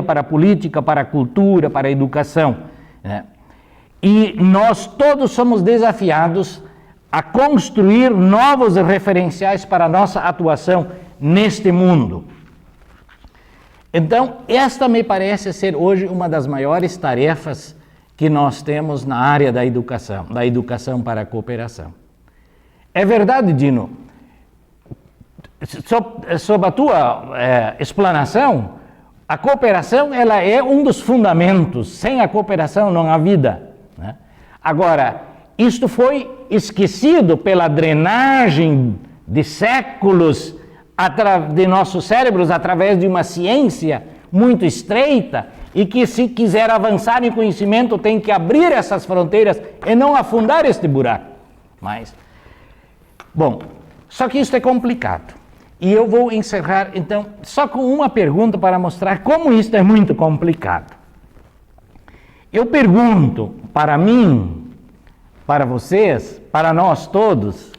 para a política, para a cultura, para a educação, né? E nós todos somos desafiados a construir novos referenciais para a nossa atuação neste mundo. Então, esta me parece ser hoje uma das maiores tarefas que nós temos na área da educação para a cooperação. É verdade, Dino, sob a tua explanação, a cooperação ela é um dos fundamentos. Sem a cooperação não há vida, né? Agora, isto foi esquecido pela drenagem de séculos de nossos cérebros através de uma ciência muito estreita e que, se quiser avançar em conhecimento, tem que abrir essas fronteiras e não afundar este buraco. Mas, bom, só que isso é complicado. E eu vou encerrar, então, só com uma pergunta para mostrar como isso é muito complicado. Eu pergunto para mim, para vocês, para nós todos,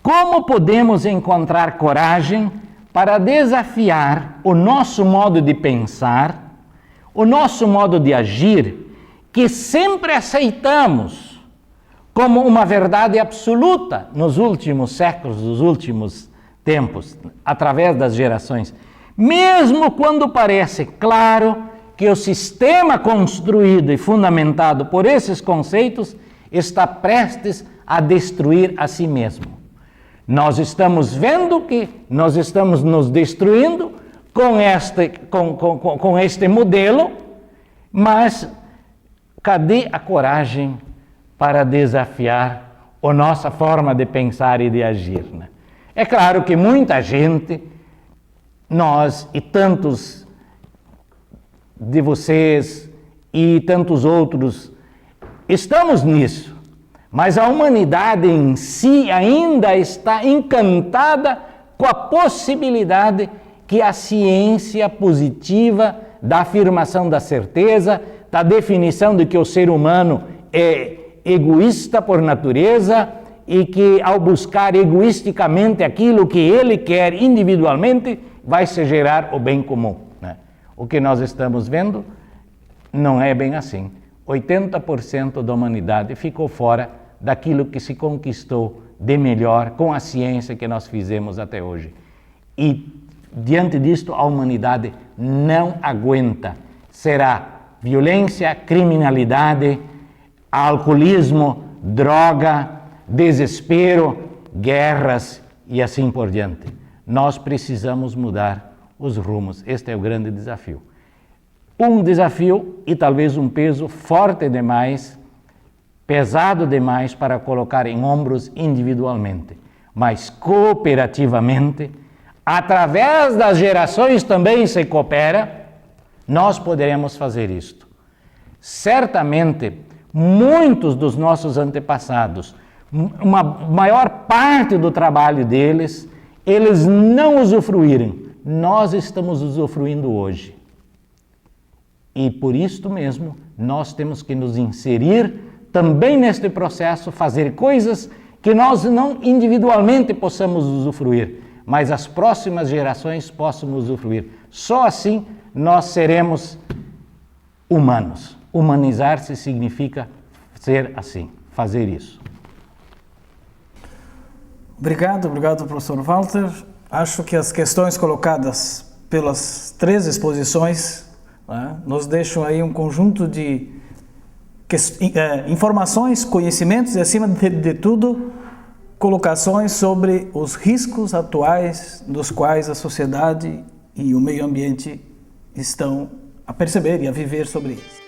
como podemos encontrar coragem para desafiar o nosso modo de pensar, o nosso modo de agir, que sempre aceitamos como uma verdade absoluta nos últimos séculos, nos últimos tempos, através das gerações, mesmo quando parece claro que o sistema construído e fundamentado por esses conceitos está prestes a destruir a si mesmo. Nós estamos vendo que nós estamos nos destruindo com este modelo, mas cadê a coragem para desafiar a nossa forma de pensar e de agir, né? É claro que muita gente, nós e tantos de vocês e tantos outros, estamos nisso, mas a humanidade em si ainda está encantada com a possibilidade que a ciência positiva da afirmação da certeza, da definição de que o ser humano é egoísta por natureza e que, ao buscar egoisticamente aquilo que ele quer individualmente, vai se gerar o bem comum, né? O que nós estamos vendo não é bem assim. 80% da humanidade ficou fora daquilo que se conquistou de melhor com a ciência que nós fizemos até hoje. E, diante disto, a humanidade não aguenta. Será violência, criminalidade, alcoolismo, droga, desespero, guerras e assim por diante. Nós precisamos mudar os rumos. Este é o grande desafio. Um desafio e talvez um peso forte demais, pesado demais para colocar em ombros individualmente, mas cooperativamente, através das gerações também se coopera, nós poderemos fazer isto. Certamente, muitos dos nossos antepassados, uma maior parte do trabalho deles, eles não usufruíram. Nós estamos usufruindo hoje. E por isto mesmo, nós temos que nos inserir também neste processo, fazer coisas que nós não individualmente possamos usufruir, mas as próximas gerações possam usufruir. Só assim nós seremos humanos. Humanizar-se significa ser assim, fazer isso. Obrigado, professor Walter. Acho que as questões colocadas pelas três exposições, né, nos deixam aí um conjunto de informações, conhecimentos e, acima de tudo, colocações sobre os riscos atuais dos quais a sociedade e o meio ambiente estão a perceber e a viver sobre eles.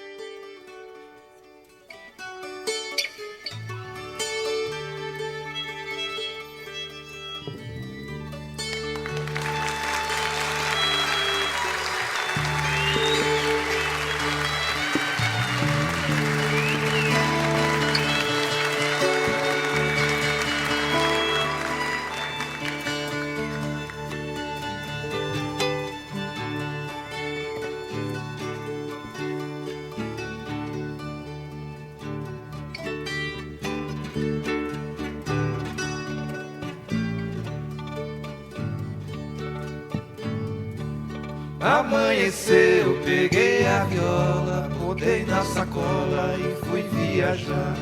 Amanheceu, peguei a viola, botei na sacola e fui viajar.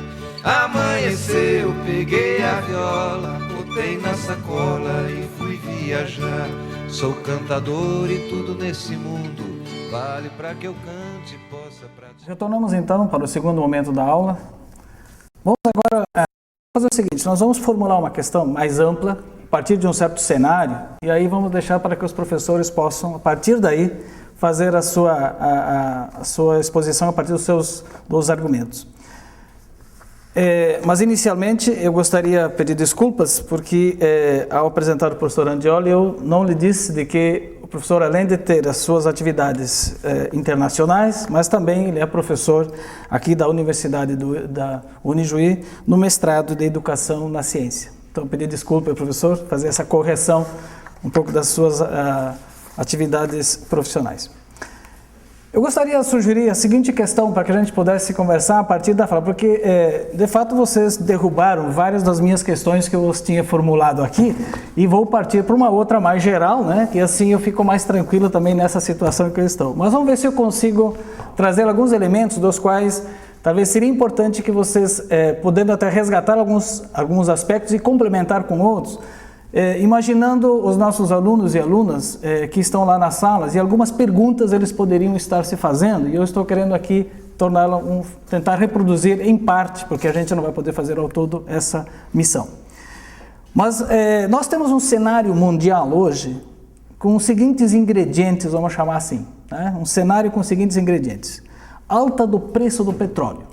Amanheceu, peguei a viola, botei na sacola e fui viajar. Sou cantador e tudo nesse mundo vale pra que eu cante e possa praticar. Retornamos então para o segundo momento da aula. Vamos agora fazer o seguinte, nós vamos formular uma questão mais ampla, a partir de um certo cenário, e aí vamos deixar para que os professores possam, a partir daí, fazer a sua exposição a partir dos argumentos. Mas inicialmente eu gostaria de pedir desculpas, porque ao apresentar o professor Andreoli, eu não lhe disse de que o professor, além de ter as suas atividades internacionais, mas também ele é professor aqui da Universidade da Unijuí, no mestrado de Educação na Ciência. Então, pedir desculpa, professor, fazer essa correção um pouco das suas atividades profissionais. Eu gostaria de sugerir a seguinte questão para que a gente pudesse conversar a partir da fala, porque de fato vocês derrubaram várias das minhas questões que eu tinha formulado aqui e vou partir para uma outra mais geral, né? Que assim eu fico mais tranquilo também nessa situação que eu estou. Mas vamos ver se eu consigo trazer alguns elementos dos quais talvez seria importante que vocês, podendo até resgatar alguns aspectos e complementar com outros, imaginando os nossos alunos e alunas que estão lá nas salas e algumas perguntas eles poderiam estar se fazendo, e eu estou querendo aqui tentar reproduzir em parte, porque a gente não vai poder fazer ao todo essa missão. Mas nós temos um cenário mundial hoje com os seguintes ingredientes, vamos chamar assim, né? Um cenário com os seguintes ingredientes: alta do preço do petróleo,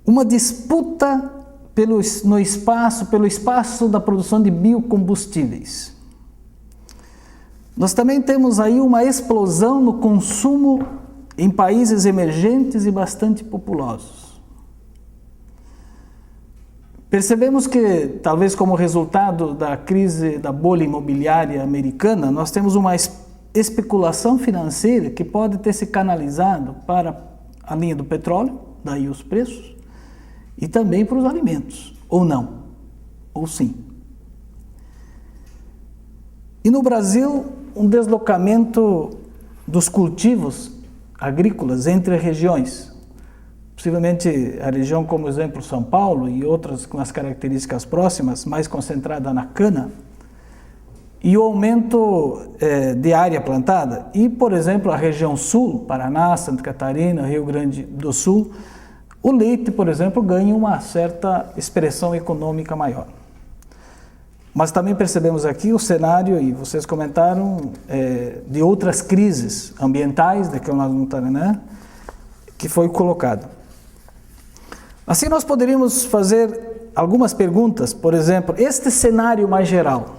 uma disputa pelo espaço da produção de biocombustíveis. Nós também temos aí uma explosão no consumo em países emergentes e bastante populosos. Percebemos que, talvez como resultado da crise da bolha imobiliária americana, nós temos uma especulação financeira que pode ter se canalizado para a linha do petróleo, daí os preços, e também para os alimentos, ou não, ou sim. E no Brasil, um deslocamento dos cultivos agrícolas entre regiões, possivelmente a região como exemplo São Paulo e outras com as características próximas, mais concentrada na cana, e o aumento de área plantada, e por exemplo a região sul, Paraná, Santa Catarina, Rio Grande do Sul, o leite, por exemplo, ganha uma certa expressão econômica maior. Mas também percebemos aqui o cenário, e vocês comentaram, de outras crises ambientais, daquilo nós não estamos, né, que foi colocado. Assim nós poderíamos fazer algumas perguntas, por exemplo, este cenário mais geral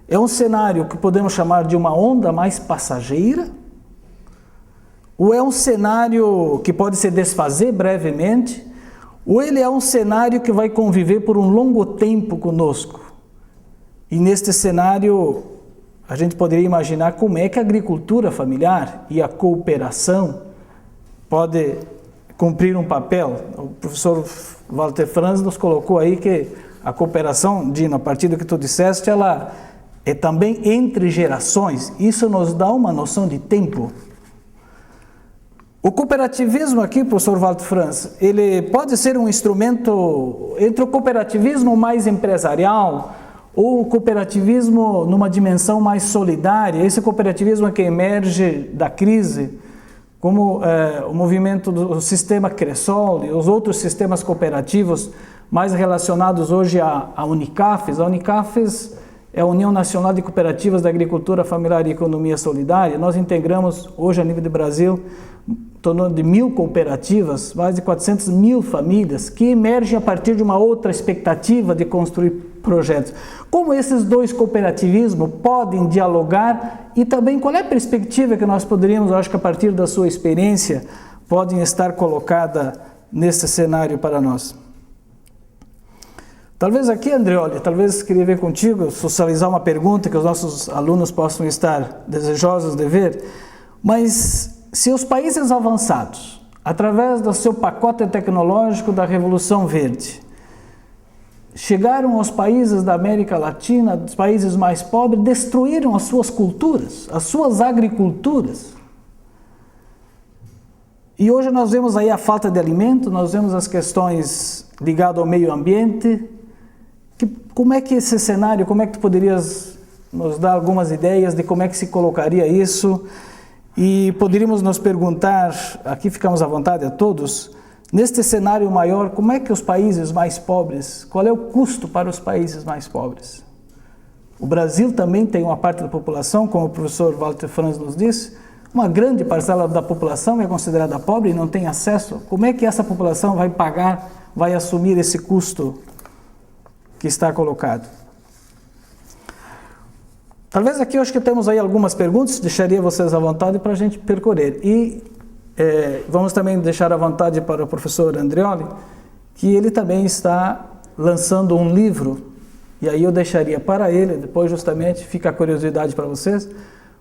é um cenário que podemos chamar de uma onda mais passageira? Ou é um cenário que pode se desfazer brevemente, ou ele é um cenário que vai conviver por um longo tempo conosco. E neste cenário, a gente poderia imaginar como é que a agricultura familiar e a cooperação pode cumprir um papel. O professor Walter Franz nos colocou aí que a cooperação, Dino, a partir do que tu disseste, ela é também entre gerações. Isso nos dá uma noção de tempo. O cooperativismo aqui, professor Walter Franz, ele pode ser um instrumento entre o cooperativismo mais empresarial ou o cooperativismo numa dimensão mais solidária, esse cooperativismo que emerge da crise, como o movimento do sistema Cressol e os outros sistemas cooperativos mais relacionados hoje à Unicafes. A Unicafes é a União Nacional de Cooperativas da Agricultura Familiar e Economia Solidária. Nós integramos hoje a nível do Brasil em torno de 1.000 cooperativas, mais de 400.000 famílias, que emergem a partir de uma outra expectativa de construir projetos. Como esses dois cooperativismos podem dialogar e também qual é a perspectiva que nós poderíamos, eu acho que a partir da sua experiência, podem estar colocada nesse cenário para nós. Talvez aqui, Andreoli, talvez queria ver contigo, socializar uma pergunta que os nossos alunos possam estar desejosos de ver, mas se os países avançados, através do seu pacote tecnológico da Revolução Verde, chegaram aos países da América Latina, dos países mais pobres, destruíram as suas culturas, as suas agriculturas. E hoje nós vemos aí a falta de alimento, nós vemos as questões ligadas ao meio ambiente. Como é que esse cenário, como é que tu poderias nos dar algumas ideias de como é que se colocaria isso? E poderíamos nos perguntar, aqui ficamos à vontade a todos, neste cenário maior, como é que os países mais pobres, qual é o custo para os países mais pobres? O Brasil também tem uma parte da população, como o professor Walter Franz nos disse, uma grande parcela da população é considerada pobre e não tem acesso. Como é que essa população vai pagar, vai assumir esse custo que está colocado? Talvez aqui eu acho que temos aí algumas perguntas, deixaria vocês à vontade para a gente percorrer. E vamos também deixar à vontade para o professor Andreoli, que ele também está lançando um livro, e aí eu deixaria para ele, depois justamente fica a curiosidade para vocês,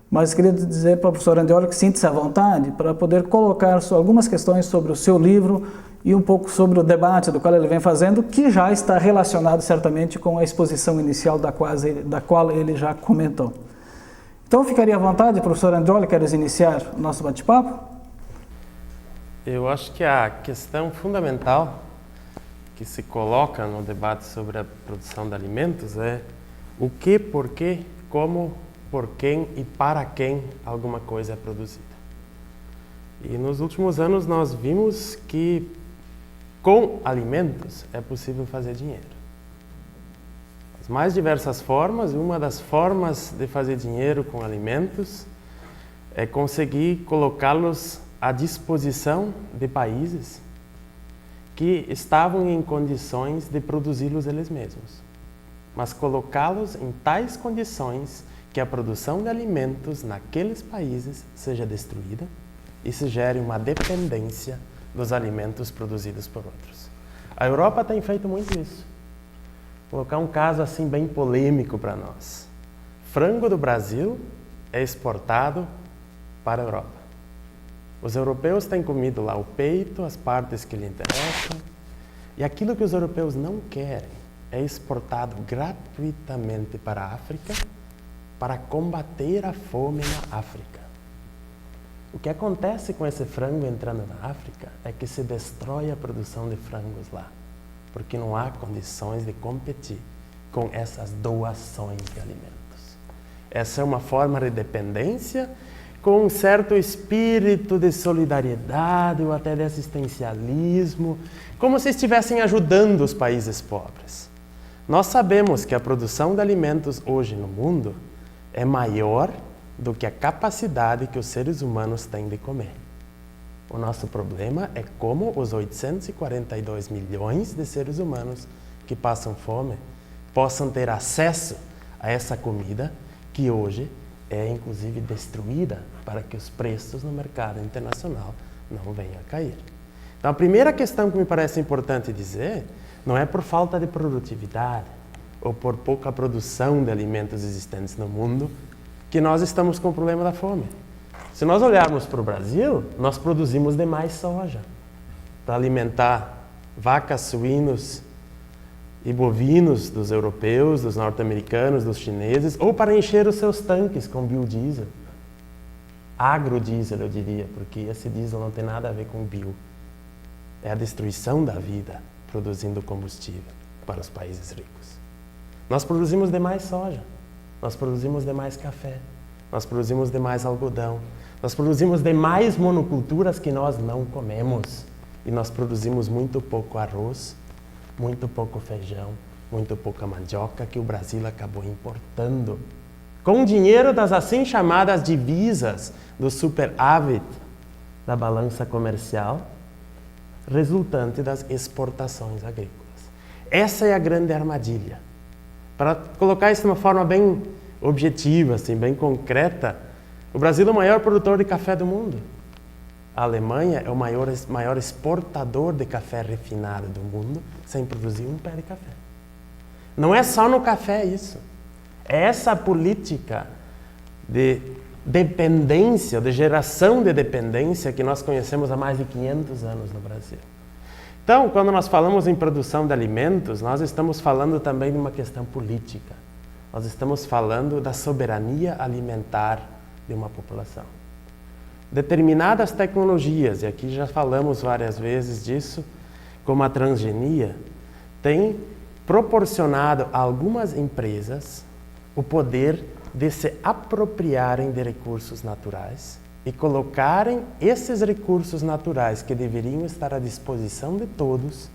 mas queria dizer para o professor Andreoli que sinta-se à vontade para poder colocar algumas questões sobre o seu livro e um pouco sobre o debate do qual ele vem fazendo, que já está relacionado certamente com a exposição inicial da qual ele já comentou. Então, ficaria à vontade, professor Andreoli, queres iniciar o nosso bate-papo? Eu acho que a questão fundamental que se coloca no debate sobre a produção de alimentos é o que, por quê, como, por quem e para quem alguma coisa é produzida. E nos últimos anos nós vimos que com alimentos é possível fazer dinheiro. As mais diversas formas, e uma das formas de fazer dinheiro com alimentos é conseguir colocá-los à disposição de países que estavam em condições de produzi-los eles mesmos, mas colocá-los em tais condições que a produção de alimentos naqueles países seja destruída e se gere uma dependência dos alimentos produzidos por outros. A Europa tem feito muito isso. Vou colocar um caso assim bem polêmico para nós. Frango do Brasil é exportado para a Europa. Os europeus têm comido lá o peito, as partes que lhe interessam, e aquilo que os europeus não querem é exportado gratuitamente para a África para combater a fome na África. O que acontece com esse frango entrando na África é que se destrói a produção de frangos lá, porque não há condições de competir com essas doações de alimentos. Essa é uma forma de dependência com um certo espírito de solidariedade ou até de assistencialismo, como se estivessem ajudando os países pobres. Nós sabemos que a produção de alimentos hoje no mundo é maior do que a capacidade que os seres humanos têm de comer. O nosso problema é como os 842 milhões de seres humanos que passam fome possam ter acesso a essa comida que hoje é inclusive destruída para que os preços no mercado internacional não venham a cair. Então a primeira questão que me parece importante dizer não é por falta de produtividade ou por pouca produção de alimentos existentes no mundo que nós estamos com o problema da fome. Se nós olharmos para o Brasil, nós produzimos demais soja para alimentar vacas, suínos e bovinos dos europeus, dos norte-americanos, dos chineses, ou para encher os seus tanques com biodiesel. Agrodiesel, eu diria, porque esse diesel não tem nada a ver com bio. É a destruição da vida produzindo combustível para os países ricos. Nós produzimos demais soja, nós produzimos demais café, nós produzimos demais algodão, nós produzimos demais monoculturas que nós não comemos. E nós produzimos muito pouco arroz, muito pouco feijão, muito pouca mandioca que o Brasil acabou importando. Com o dinheiro das assim chamadas divisas do superávit da balança comercial, resultante das exportações agrícolas. Essa é a grande armadilha. Para colocar isso de uma forma bem objetiva, assim, bem concreta, o Brasil é o maior produtor de café do mundo. A Alemanha é o maior exportador de café refinado do mundo, sem produzir um pé de café. Não é só no café isso. É essa política de dependência, de geração de dependência que nós conhecemos há mais de 500 anos no Brasil. Então, quando nós falamos em produção de alimentos, nós estamos falando também de uma questão política. Nós estamos falando da soberania alimentar de uma população. Determinadas tecnologias, e aqui já falamos várias vezes disso, como a transgenia, têm proporcionado a algumas empresas o poder de se apropriarem de recursos naturais e colocarem esses recursos naturais que deveriam estar à disposição de todos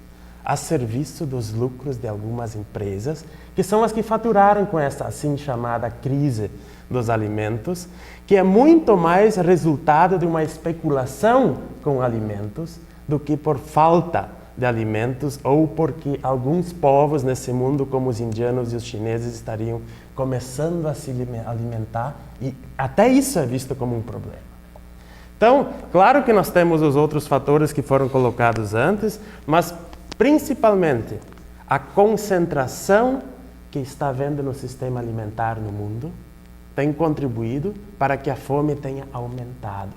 a serviço dos lucros de algumas empresas, que são as que faturaram com essa assim chamada crise dos alimentos, que é muito mais resultado de uma especulação com alimentos do que por falta de alimentos ou porque alguns povos nesse mundo, como os indianos e os chineses, estariam começando a se alimentar, e até isso é visto como um problema. Então, claro que nós temos os outros fatores que foram colocados antes, mas principalmente a concentração que está havendo no sistema alimentar no mundo tem contribuído para que a fome tenha aumentado.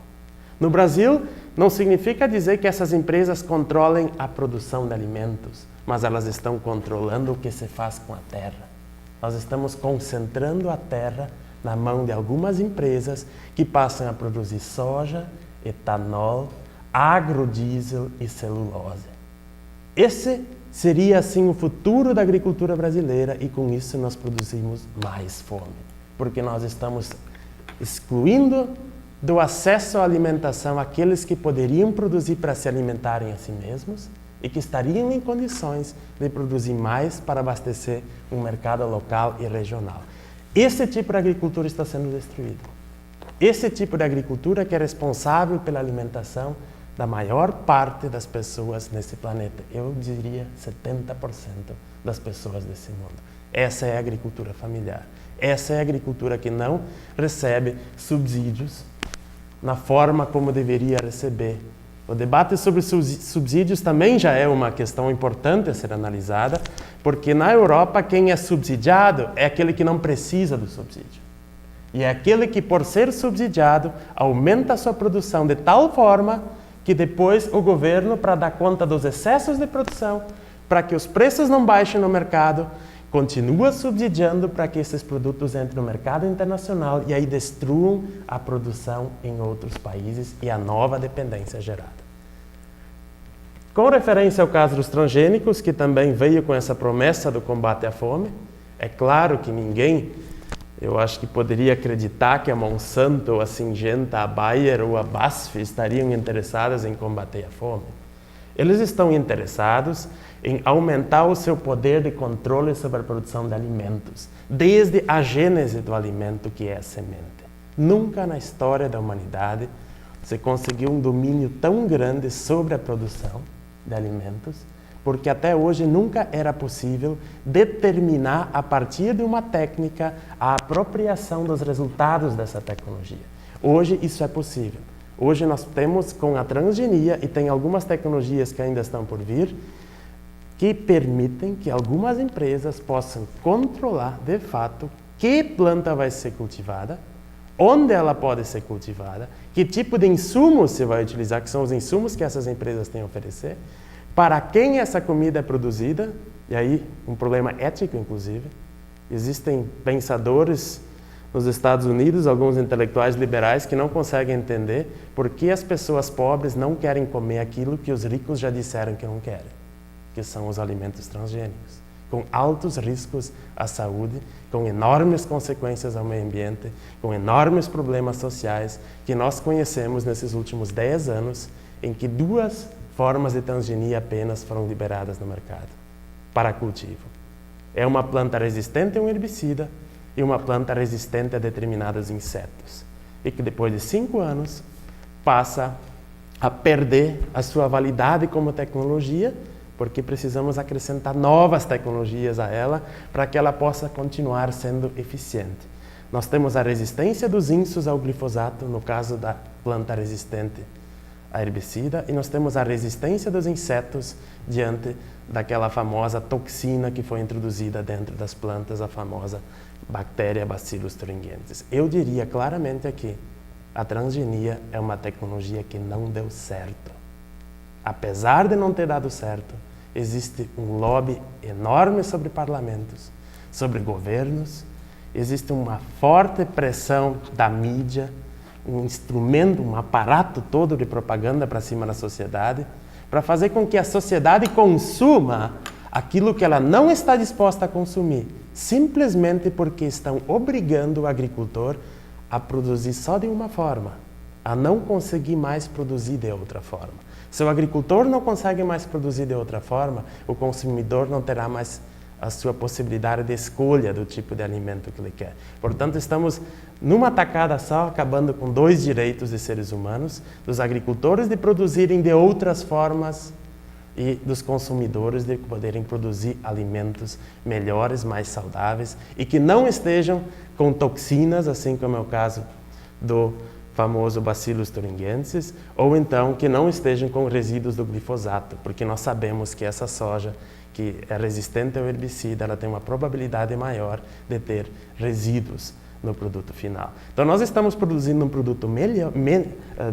No Brasil, não significa dizer que essas empresas controlem a produção de alimentos, mas elas estão controlando o que se faz com a terra. Nós estamos concentrando a terra na mão de algumas empresas que passam a produzir soja, etanol, agrodiesel e celulose. Esse seria, assim, o futuro da agricultura brasileira e, com isso, nós produzimos mais fome, porque nós estamos excluindo do acesso à alimentação aqueles que poderiam produzir para se alimentarem a si mesmos e que estariam em condições de produzir mais para abastecer um mercado local e regional. Esse tipo de agricultura está sendo destruído. Esse tipo de agricultura que é responsável pela alimentação da maior parte das pessoas nesse planeta. Eu diria 70% das pessoas desse mundo. Essa é a agricultura familiar. Essa é a agricultura que não recebe subsídios na forma como deveria receber. O debate sobre subsídios também já é uma questão importante a ser analisada, porque na Europa quem é subsidiado é aquele que não precisa do subsídio. E é aquele que, por ser subsidiado, aumenta a sua produção de tal forma que depois o governo, para dar conta dos excessos de produção, para que os preços não baixem no mercado, continua subsidiando para que esses produtos entrem no mercado internacional e aí destruam a produção em outros países e a nova dependência gerada. Com referência ao caso dos transgênicos, que também veio com essa promessa do combate à fome, é claro que ninguém, eu acho que poderia acreditar que a Monsanto, a Syngenta, a Bayer ou a BASF estariam interessadas em combater a fome. Eles estão interessados em aumentar o seu poder de controle sobre a produção de alimentos, desde a gênese do alimento, que é a semente. Nunca na história da humanidade se conseguiu um domínio tão grande sobre a produção de alimentos, porque até hoje nunca era possível determinar, a partir de uma técnica, a apropriação dos resultados dessa tecnologia. Hoje isso é possível. Hoje nós temos com a transgenia, e tem algumas tecnologias que ainda estão por vir, que permitem que algumas empresas possam controlar, de fato, que planta vai ser cultivada, onde ela pode ser cultivada, que tipo de insumos se vai utilizar, que são os insumos que essas empresas têm a oferecer, para quem essa comida é produzida, e aí um problema ético, inclusive. Existem pensadores nos Estados Unidos, alguns intelectuais liberais, que não conseguem entender por que as pessoas pobres não querem comer aquilo que os ricos já disseram que não querem, que são os alimentos transgênicos, com altos riscos à saúde, com enormes consequências ao meio ambiente, com enormes problemas sociais que nós conhecemos nesses últimos 10 anos, em que 2 formas de transgenia apenas foram liberadas no mercado para cultivo. É uma planta resistente a um herbicida e uma planta resistente a determinados insetos, e que depois de 5 anos passa a perder a sua validade como tecnologia, porque precisamos acrescentar novas tecnologias a ela para que ela possa continuar sendo eficiente. Nós temos a resistência dos insos ao glifosato, no caso da planta resistente a herbicida, e nós temos a resistência dos insetos diante daquela famosa toxina que foi introduzida dentro das plantas, a famosa bactéria Bacillus thuringiensis. Eu diria claramente aqui, a transgenia é uma tecnologia que não deu certo. apesar de não ter dado certo, existe um lobby enorme sobre parlamentos, sobre governos, existe uma forte pressão da mídia, um instrumento, um aparato todo de propaganda para cima da sociedade, para fazer com que a sociedade consuma aquilo que ela não está disposta a consumir, simplesmente porque estão obrigando o agricultor a produzir só de uma forma, a não conseguir mais produzir de outra forma. Se o agricultor não consegue mais produzir de outra forma, o consumidor não terá mais a sua possibilidade de escolha do tipo de alimento que ele quer. Portanto, estamos numa tacada só, acabando com 2 direitos de seres humanos, dos agricultores de produzirem de outras formas e dos consumidores de poderem produzir alimentos melhores, mais saudáveis e que não estejam com toxinas, assim como é o caso do famoso Bacillus thuringiensis, ou então que não estejam com resíduos do glifosato, porque nós sabemos que essa soja que é resistente ao herbicida, ela tem uma probabilidade maior de ter resíduos no produto final. Então nós estamos produzindo um produto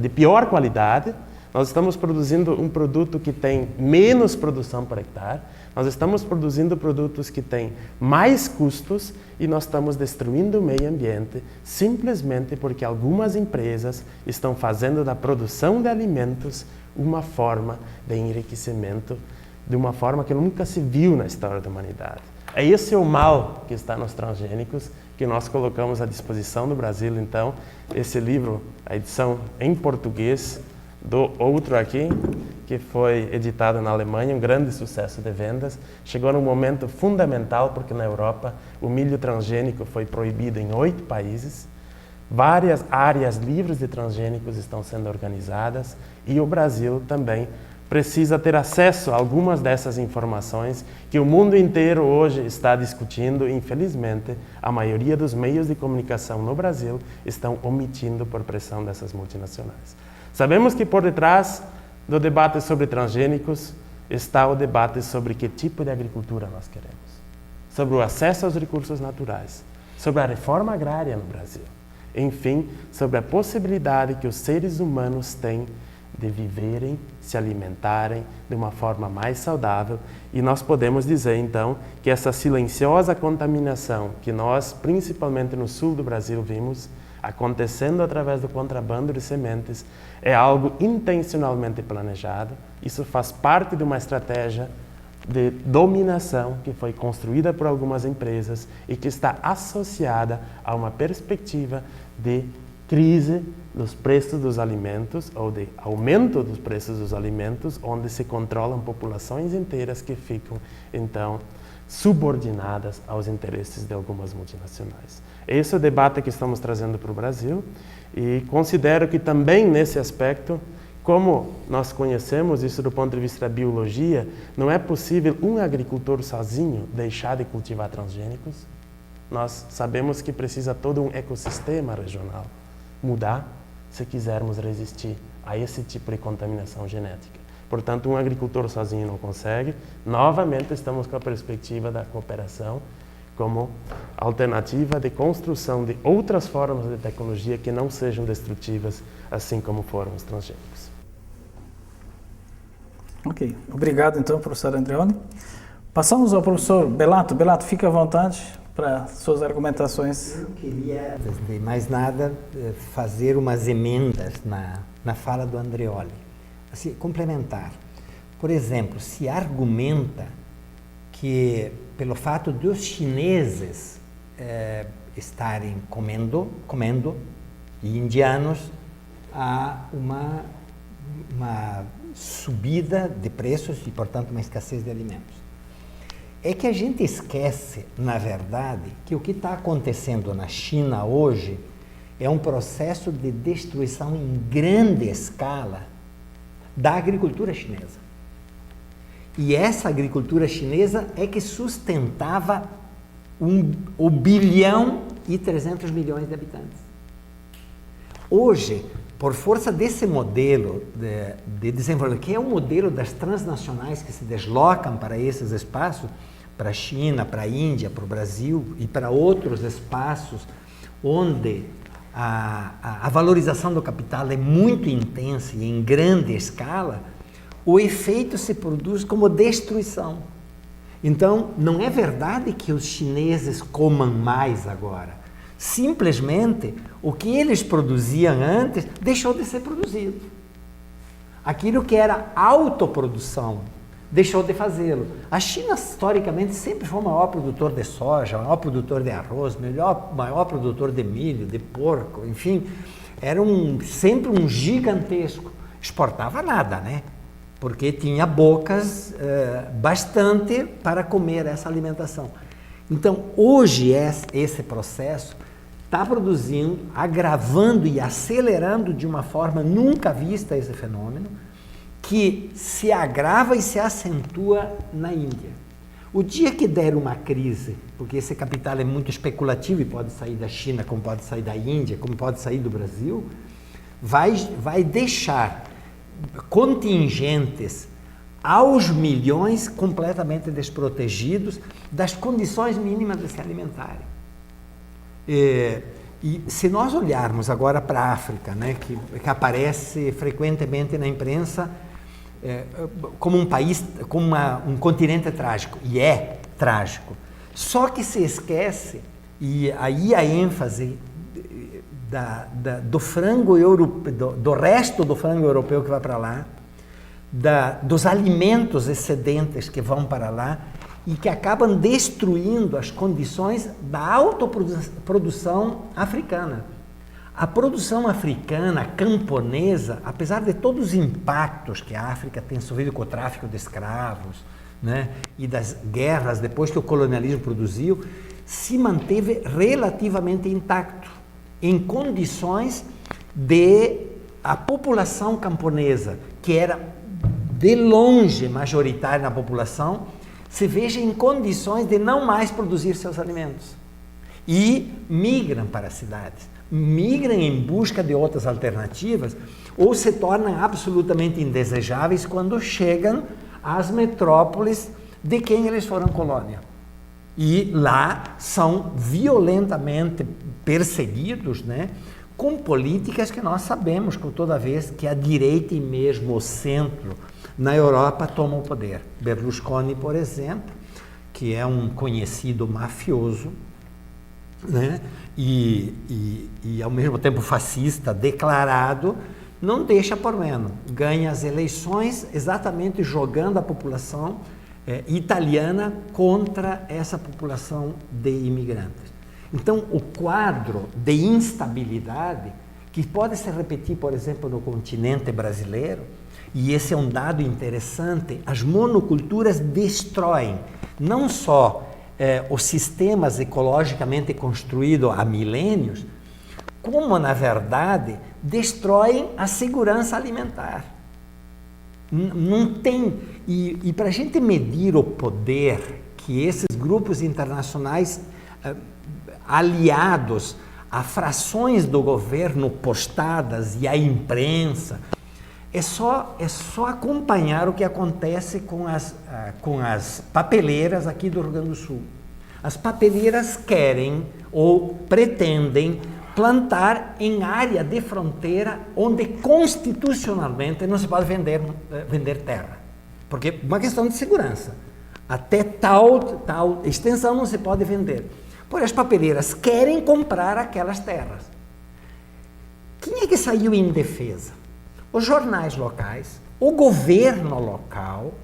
de pior qualidade, nós estamos produzindo um produto que tem menos produção por hectare, nós estamos produzindo produtos que têm mais custos e nós estamos destruindo o meio ambiente simplesmente porque algumas empresas estão fazendo da produção de alimentos uma forma de enriquecimento de uma forma que nunca se viu na história da humanidade. É esse o mal que está nos transgênicos, que nós colocamos à disposição do Brasil. Então, esse livro, a edição em português, do outro aqui, que foi editado na Alemanha, um grande sucesso de vendas, chegou num momento fundamental, porque na Europa o milho transgênico foi proibido em 8 países, várias áreas livres de transgênicos estão sendo organizadas e o Brasil também precisa ter acesso a algumas dessas informações que o mundo inteiro hoje está discutindo. Infelizmente, a maioria dos meios de comunicação no Brasil estão omitindo por pressão dessas multinacionais. Sabemos que por detrás do debate sobre transgênicos está o debate sobre que tipo de agricultura nós queremos, sobre o acesso aos recursos naturais, sobre a reforma agrária no Brasil, enfim, sobre a possibilidade que os seres humanos têm de viverem, se alimentarem de uma forma mais saudável. E nós podemos dizer, então, que essa silenciosa contaminação que nós, principalmente no sul do Brasil, vimos acontecendo através do contrabando de sementes, é algo intencionalmente planejado. Isso faz parte de uma estratégia de dominação que foi construída por algumas empresas e que está associada a uma perspectiva de crise dos preços dos alimentos ou de aumento dos preços dos alimentos, onde se controlam populações inteiras que ficam, então, subordinadas aos interesses de algumas multinacionais. Esse é o debate que estamos trazendo para o Brasil e considero que também nesse aspecto, como nós conhecemos isso do ponto de vista da biologia, não é possível um agricultor sozinho deixar de cultivar transgênicos. Nós sabemos que precisa todo um ecossistema regional mudar se quisermos resistir a esse tipo de contaminação genética. Portanto, um agricultor sozinho não consegue. Novamente, estamos com a perspectiva da cooperação como alternativa de construção de outras formas de tecnologia que não sejam destrutivas, assim como foram os transgênicos. Ok. Obrigado, então, professor Andreoni. Passamos ao professor Bellato. Bellato, fica à vontade para suas argumentações. Eu queria, antes de mais nada, fazer umas emendas na fala do Andreoli. Assim, complementar. Por exemplo, se argumenta que, pelo fato dos chineses estarem comendo, e indianos, há uma subida de preços e, portanto, uma escassez de alimentos. É que a gente esquece, na verdade, que o que está acontecendo na China hoje é um processo de destruição em grande escala da agricultura chinesa. E essa agricultura chinesa é que sustentava o 1 bilhão e 300 milhões de habitantes. Hoje, por força desse modelo de desenvolvimento, que é o modelo das transnacionais que se deslocam para esses espaços, para a China, para a Índia, para o Brasil e para outros espaços onde a valorização do capital é muito intensa e em grande escala, o efeito se produz como destruição. Então, não é verdade que os chineses comam mais agora. Simplesmente, o que eles produziam antes deixou de ser produzido. Aquilo que era autoprodução deixou de fazê-lo. A China, historicamente, sempre foi o maior produtor de soja, o maior produtor de arroz, maior produtor de milho, de porco, enfim, era sempre um gigantesco. Exportava nada, né? Porque tinha bocas bastante para comer essa alimentação. Então, hoje, esse processo está produzindo, agravando e acelerando de uma forma nunca vista esse fenômeno, que se agrava e se acentua na Índia. O dia que der uma crise, porque esse capital é muito especulativo e pode sair da China, como pode sair da Índia, como pode sair do Brasil, vai deixar contingentes aos milhões completamente desprotegidos das condições mínimas de se alimentarem. E se nós olharmos agora para a África, né, que aparece frequentemente na imprensa como um país, como um continente trágico, e é trágico, só que se esquece, e aí a ênfase do frango europeu, do resto do frango europeu que vai para lá, dos alimentos excedentes que vão para lá e que acabam destruindo as condições da autoprodução africana. A produção africana, camponesa, apesar de todos os impactos que a África tem sofrido com o tráfico de escravos, né, e das guerras depois que o colonialismo produziu, se manteve relativamente intacto, em condições de a população camponesa, que era de longe majoritária na população, se veja em condições de não mais produzir seus alimentos. E migram para as cidades, migram em busca de outras alternativas, ou se tornam absolutamente indesejáveis quando chegam às metrópoles de quem eles foram colônia. E lá são violentamente perseguidos, né, com políticas que nós sabemos que toda vez que a direita e mesmo o centro na Europa tomam o poder. Berlusconi, por exemplo, que é um conhecido mafioso, né, e ao mesmo tempo fascista declarado, não deixa por menos. Ganha as eleições exatamente jogando a população italiana contra essa população de imigrantes. Então, o quadro de instabilidade, que pode se repetir, por exemplo, no continente brasileiro, e esse é um dado interessante, as monoculturas destroem não só os sistemas ecologicamente construídos há milênios, como, na verdade, destroem a segurança alimentar. Não tem... E para a gente medir o poder que esses grupos internacionais aliados a frações do governo postadas e à imprensa, é só acompanhar o que acontece com as papeleiras aqui do Rio Grande do Sul. As papeleiras querem ou pretendem plantar em área de fronteira onde constitucionalmente não se pode vender terra. Porque é uma questão de segurança. Até tal extensão não se pode vender. Porém, as papeleiras querem comprar aquelas terras. Quem é que saiu em defesa? Os jornais locais, o governo local,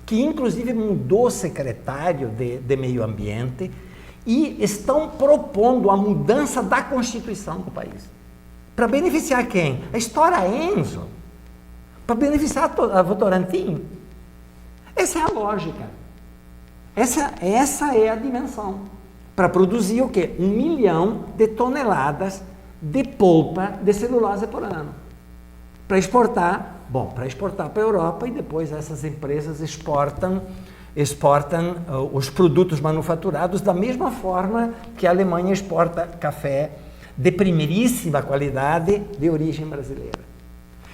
que inclusive mudou o secretário de Meio Ambiente, e estão propondo a mudança da Constituição do país. Para beneficiar quem? A História Enzo. Para beneficiar a Votorantim. Essa é a lógica. Essa é a dimensão. Para produzir o quê? 1 milhão de toneladas de polpa de celulose por ano. Para exportar, para a Europa, e depois essas empresas exportam os produtos manufaturados da mesma forma que a Alemanha exporta café de primeiríssima qualidade de origem brasileira.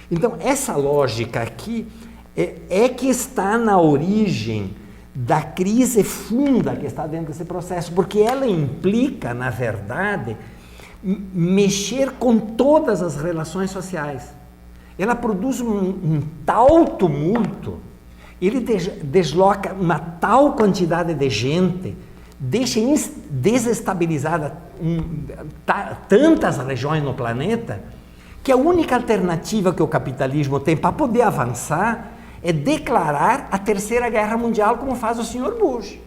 Então, essa lógica aqui é que está na origem da crise funda que está dentro desse processo, porque ela implica, na verdade, mexer com todas as relações sociais. ela produz um tal tumulto, ele desloca uma tal quantidade de gente, deixa desestabilizada tantas regiões no planeta, que a única alternativa que o capitalismo tem para poder avançar é declarar a Terceira Guerra Mundial, como faz o Sr. Bush.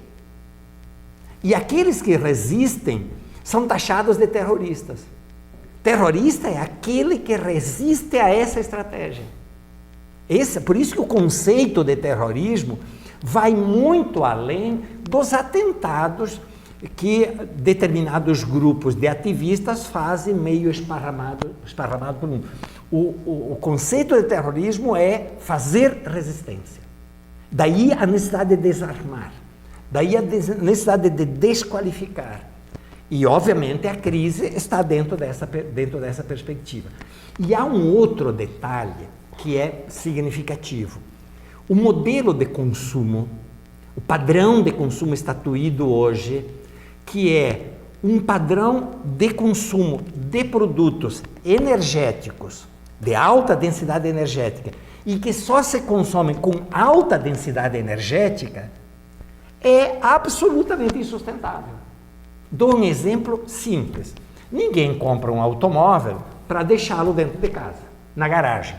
E aqueles que resistem são taxados de terroristas. Terrorista é aquele que resiste a essa estratégia. Por isso que o conceito de terrorismo vai muito além dos atentados que determinados grupos de ativistas fazem meio esparramado pelo mundo. O conceito de terrorismo é fazer resistência. Daí a necessidade de desarmar. Daí a necessidade de desqualificar. E, obviamente, a crise está dentro dessa perspectiva. E há um outro detalhe que é significativo. O modelo de consumo, o padrão de consumo estatuído hoje, que é um padrão de consumo de produtos energéticos, de alta densidade energética, e que só se consomem com alta densidade energética, é absolutamente insustentável. Dou um exemplo simples. Ninguém compra um automóvel para deixá-lo dentro de casa, na garagem.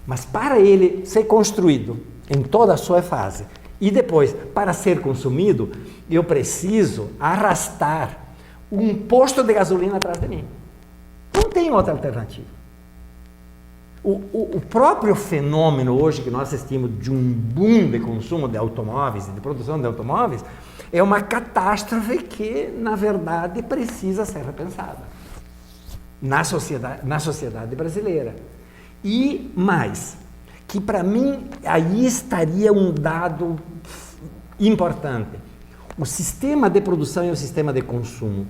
Mas para ele ser construído em toda a sua fase e depois para ser consumido, eu preciso arrastar um posto de gasolina atrás de mim. Não tem outra alternativa. O próprio fenômeno hoje que nós assistimos de um boom de consumo de automóveis e de produção de automóveis é uma catástrofe que, na verdade, precisa ser repensada na sociedade brasileira. E mais, que para mim aí estaria um dado importante. O sistema de produção e o sistema de consumo,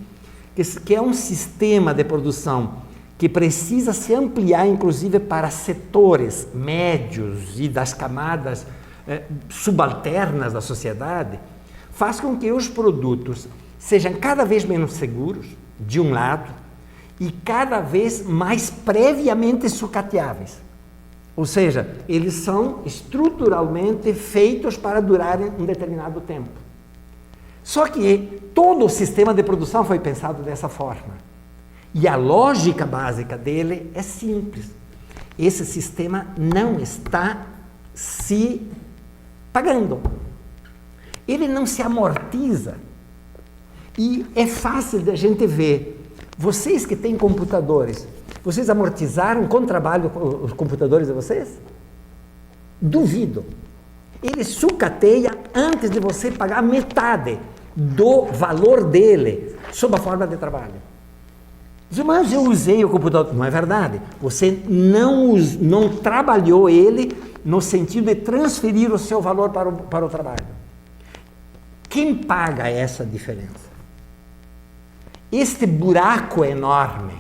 que é um sistema de produção que precisa se ampliar, inclusive, para setores médios e das camadas subalternas da sociedade, faz com que os produtos sejam cada vez menos seguros, de um lado, e cada vez mais previamente sucateáveis. Ou seja, eles são estruturalmente feitos para durarem um determinado tempo. Só que todo o sistema de produção foi pensado dessa forma. E a lógica básica dele é simples. Esse sistema não está se pagando. Ele não se amortiza. E é fácil de a gente ver. Vocês que têm computadores, vocês amortizaram com trabalho os computadores de vocês? Duvido. Ele sucateia antes de você pagar metade do valor dele, sob a forma de trabalho. Mas eu usei o computador. Não é verdade. Você não trabalhou ele no sentido de transferir o seu valor para o trabalho. Quem paga essa diferença? Este buraco enorme